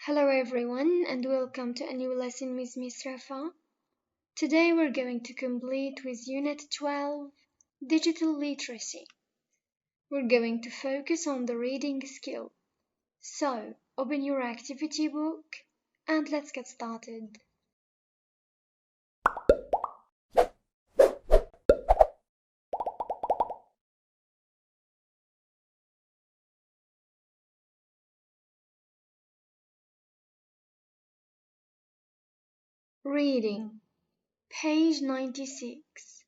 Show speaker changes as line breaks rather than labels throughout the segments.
Hello everyone and welcome to a new lesson with Miss Rafa. Today we're going to complete with Unit 12, Digital Literacy. We're going to focus on the reading skill. So, open your activity book and let's get started. Reading, page 96.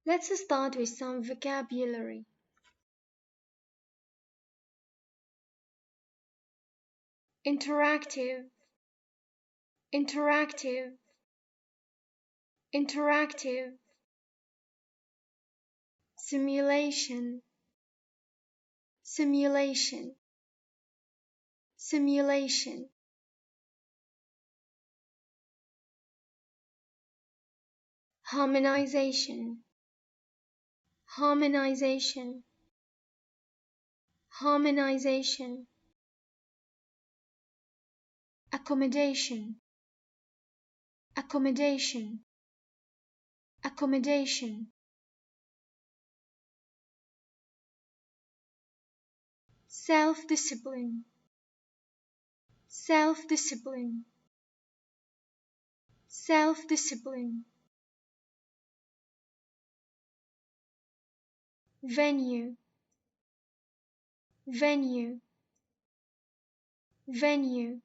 Let's start with some vocabulary. Interactive, interactive, interactive. Simulation, simulation, simulation. Harmonization, harmonization, harmonization. Accommodation, accommodation, accommodation. Self-discipline, self-discipline, self-discipline. Venue, venue, venue.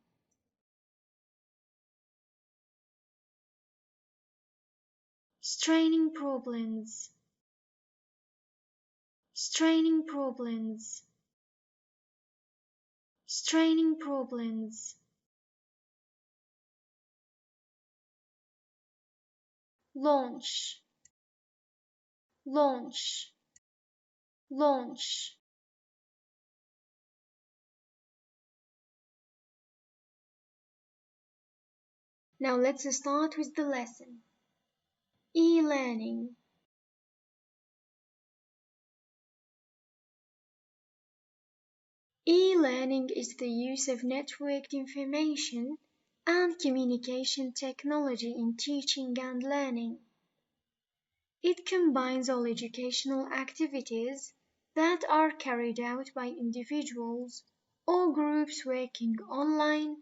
Straining problems, straining problems, straining problems. Launch, launch, launch. Now let's start with the lesson. E-learning. E-learning is the use of networked information and communication technology in teaching and learning. It combines all educational activities that are carried out by individuals or groups working online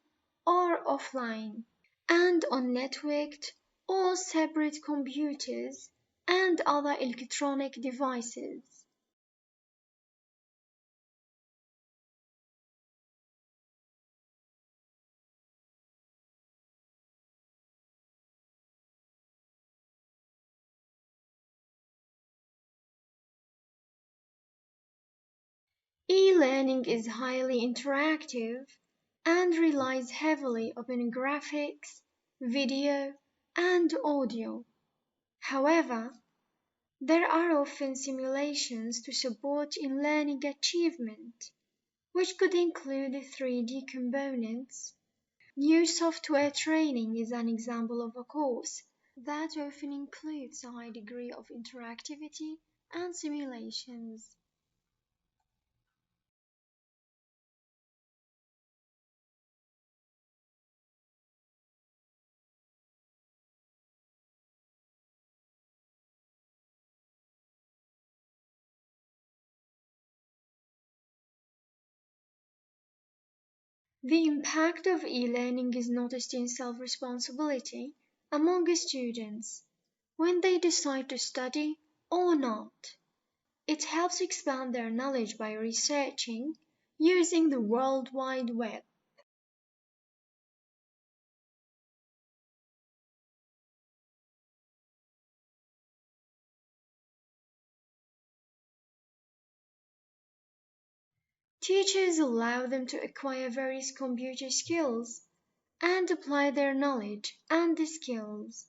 or offline and on networked or separate computers and other electronic devices. E-learning is highly interactive and relies heavily upon graphics, video, and audio. However, there are often simulations to support in learning achievement, which could include 3D components. New software training is an example of a course that often includes a high degree of interactivity and simulations. The impact of e-learning is noticed in self-responsibility among students when they decide to study or not. It helps expand their knowledge by researching using the World Wide Web. Teachers allow them to acquire various computer skills and apply their knowledge and the skills.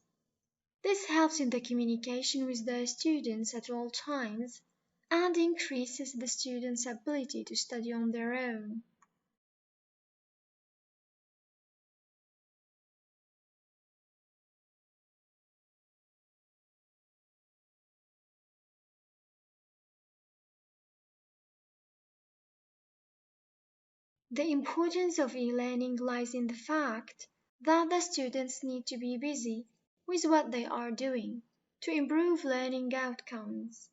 This helps in the communication with their students at all times and increases the students' ability to study on their own. The importance of e-learning lies in the fact that the students need to be busy with what they are doing to improve learning outcomes.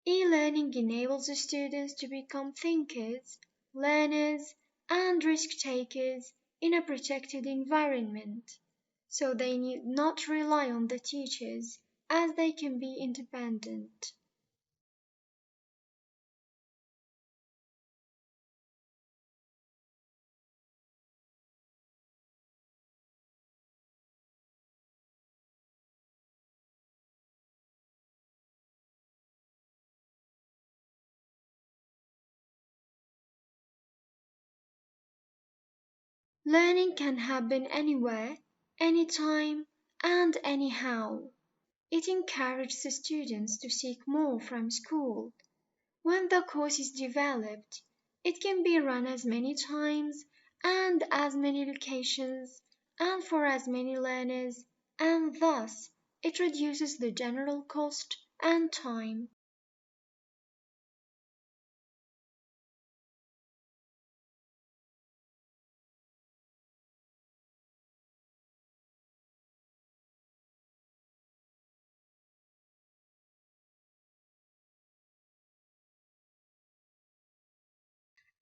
E-learning enables the students to become thinkers, learners, and risk-takers in a protected environment, so they need not rely on the teachers as they can be independent. Learning can happen anywhere, anytime, and anyhow. It encourages the students to seek more from school. When the course is developed, it can be run as many times and as many locations and for as many learners, and thus it reduces the general cost and time.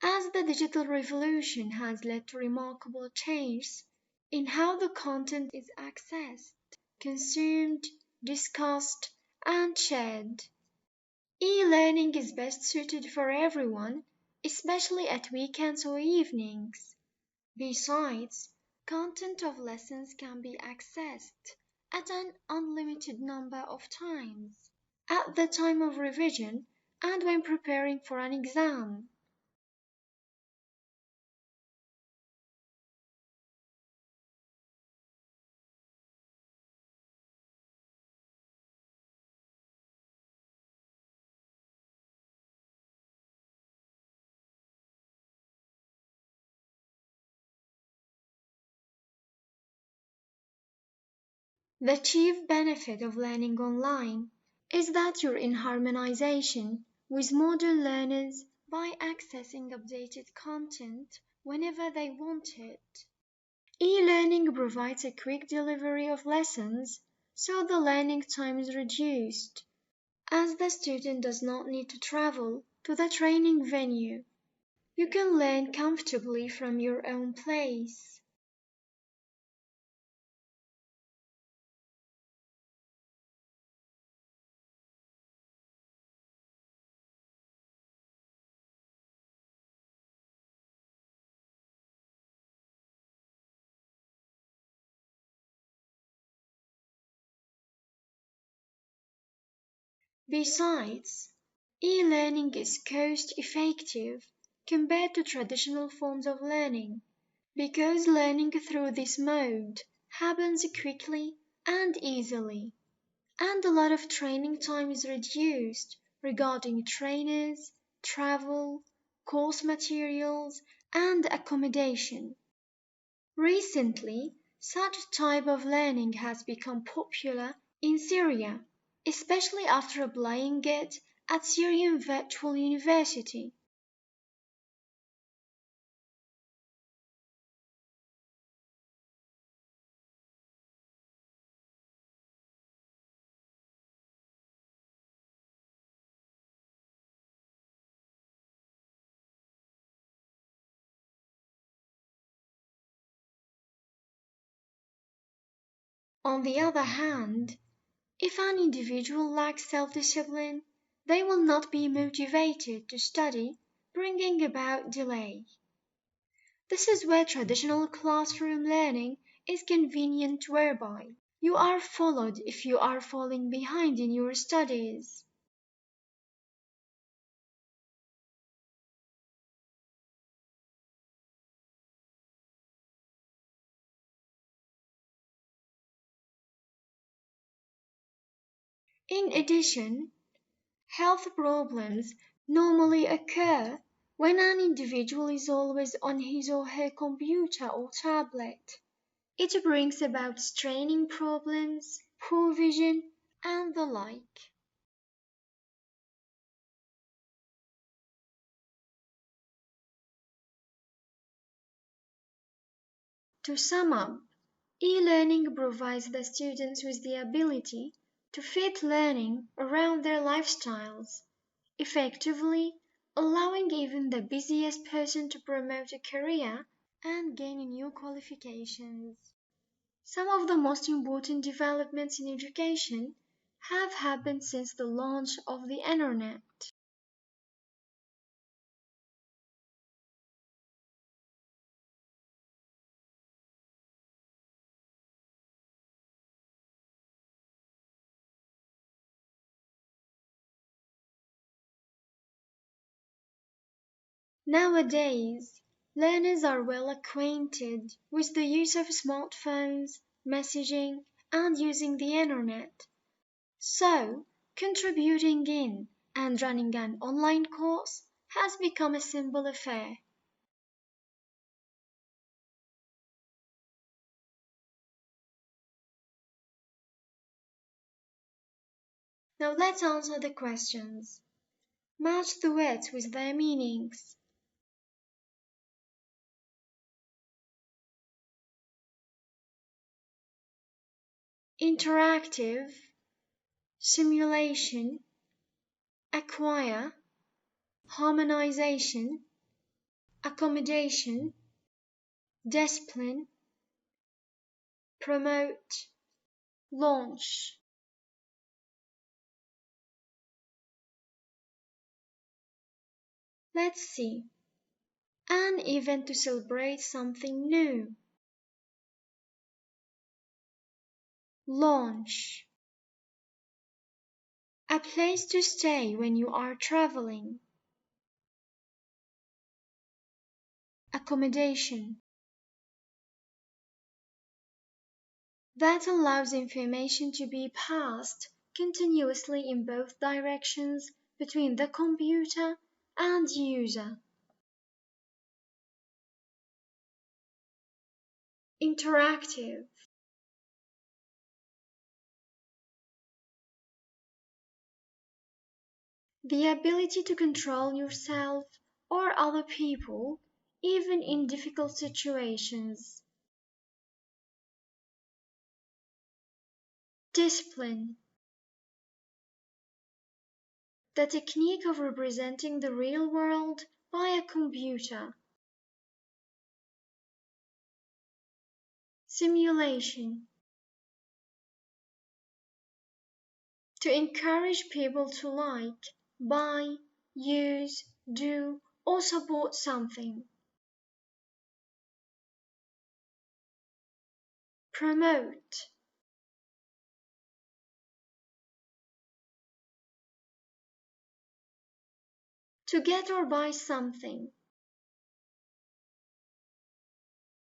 As the digital revolution has led to remarkable changes in how the content is accessed, consumed, discussed, and shared, e-learning is best suited for everyone, especially at weekends or evenings. Besides, content of lessons can be accessed at an unlimited number of times, at the time of revision and when preparing for an exam. The chief benefit of learning online is that you're in harmonization with modern learners by accessing updated content whenever they want it. E-learning provides a quick delivery of lessons, so the learning time is reduced, as the student does not need to travel to the training venue. You can learn comfortably from your own place. Besides, e-learning is cost-effective compared to traditional forms of learning, because learning through this mode happens quickly and easily, and a lot of training time is reduced regarding trainers, travel, course materials, and accommodation. Recently, such type of learning has become popular in Syria, especially after applying it at Syrian Virtual University. On the other hand, if an individual lacks self-discipline, they will not be motivated to study, bringing about delay. This is where traditional classroom learning is convenient, whereby you are followed if you are falling behind in your studies. In addition, health problems normally occur when an individual is always on his or her computer or tablet. It brings about straining problems, poor vision, and the like. To sum up, e-learning provides the students with the ability to fit learning around their lifestyles, effectively allowing even the busiest person to promote a career and gain new qualifications. Some of the most important developments in education have happened since the launch of the Internet. Nowadays, learners are well acquainted with the use of smartphones, messaging, and using the Internet. So, contributing in and running an online course has become a simple affair. Now let's answer the questions. Match the words with their meanings. Interactive, simulation, acquire, harmonization, accommodation, discipline, promote, launch. Let's see. An event to celebrate something new. Launch. A place to stay when you are traveling. Accommodation. That allows information to be passed continuously in both directions between the computer and user. Interactive. The ability to control yourself or other people, even in difficult situations. Discipline. The technique of representing the real world by a computer. Simulation. To encourage people to like, buy, use, do, or support something. Promote. To get or buy something.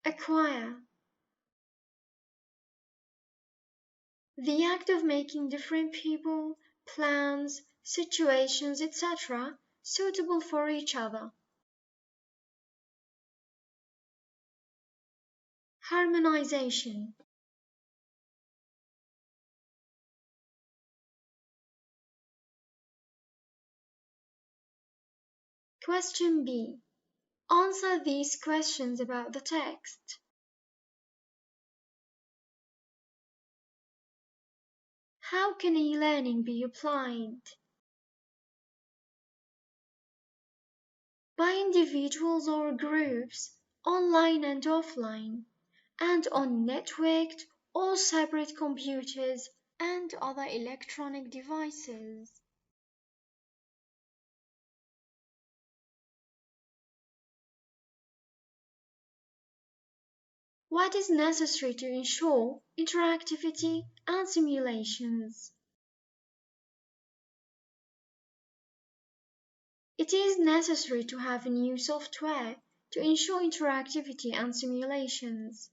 Acquire. The act of making different people, plans, situations, etc. suitable for each other. Harmonization. Question B. Answer these questions about the text. How can e-learning be applied? By individuals or groups, online and offline, and on networked or separate computers and other electronic devices. What is necessary to ensure interactivity and simulations? It is necessary to have new software to ensure interactivity and simulations.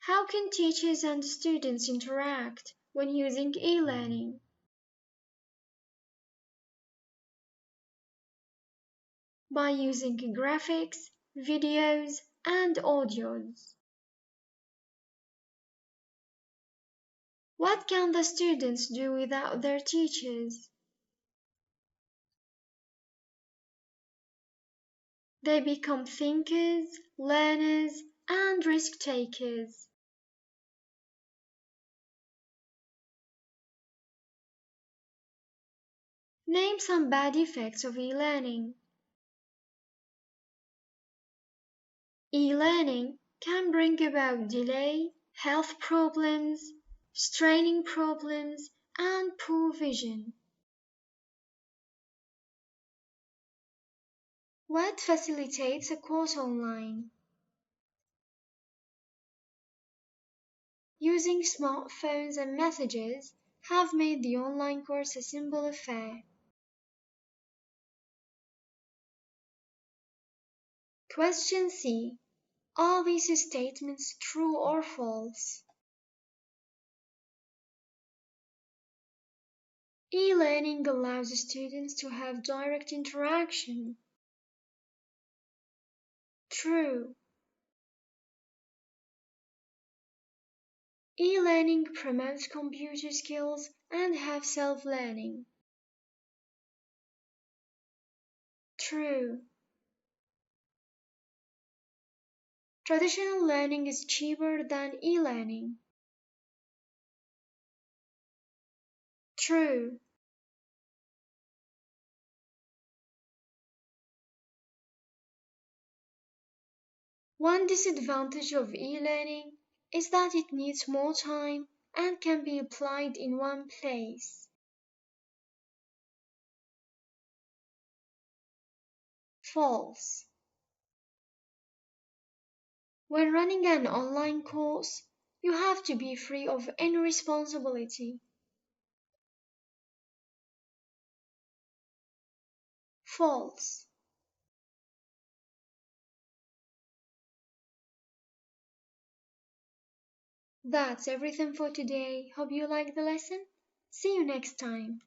How can teachers and students interact when using e-learning? By using graphics, videos, and audios. What can the students do without their teachers? They become thinkers, learners, and risk takers. Name some bad effects of e-learning. E-learning can bring about delay, health problems, straining problems, and poor vision. What facilitates a course online? Using smartphones and messages have made the online course a simple affair. Question C. Are these statements true or false? E-learning allows students to have direct interaction. True. E-learning promotes computer skills and have self-learning. True. Traditional learning is cheaper than e-learning. True. One disadvantage of e-learning is that it needs more time and can be applied in one place. False. When running an online course, you have to be free of any responsibility. False. That's everything for today. Hope you liked the lesson. See you next time.